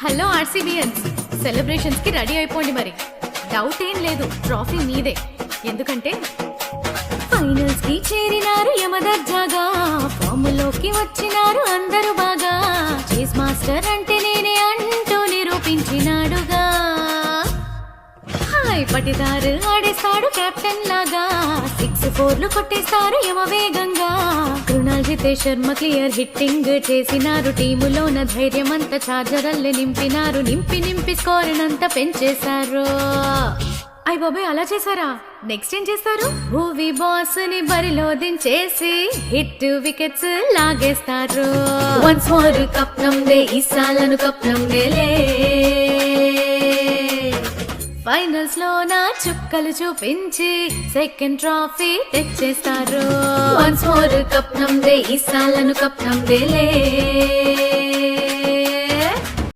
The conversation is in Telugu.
హలో ఆర్సీబీఎన్స్, సెలబ్రేషన్స్ కి రెడీ అయిపోండి. మరి డౌట్ ఏం లేదు, ట్రాఫీ మీదే. ఎందుకంటే ఫైనల్స్ కి చేరినారు యమదర్జాగా, ఫాములోకి వచ్చినారు అందరూ బాగా. చేస్ మాస్టర్ అంటే నేనే అంటూ నిరూపించినాడుగా. హాయ్ పటిదారు ఆడేస్తాడు కెప్టెన్ లాగా, 6 4లు కొట్టేస్తారు యమ వేగంగా. కృణాల్ జితేష్ శర్మ క్లియర్ హిట్టింగ్ చేసినారు, టీములోన ధైర్యమంతా చార్జరల్లే నింపినారు. నింపి స్కోర్నంతా పెంచేశారు. అయ్ బాబాయ్, అలా చేశారా? నెక్స్ట్ ఏం చేస్తారు? భూవీ బాస్ ని బరిలో దించేసి హిట్ వికెట్స్ లాగేస్తారు. వన్స్ మోర్ కప్ నమ్దే, ఈసాలను కప్ నమ్దేలే. ఫైనల్స్ లో నా చుక్కలు చూపించి సెకండ్ ట్రాఫీ తెచ్చేస్తారు. వన్స్ మోర్ కప్ నమ్దే, ఈసాలను కప్ నమ్దేలే.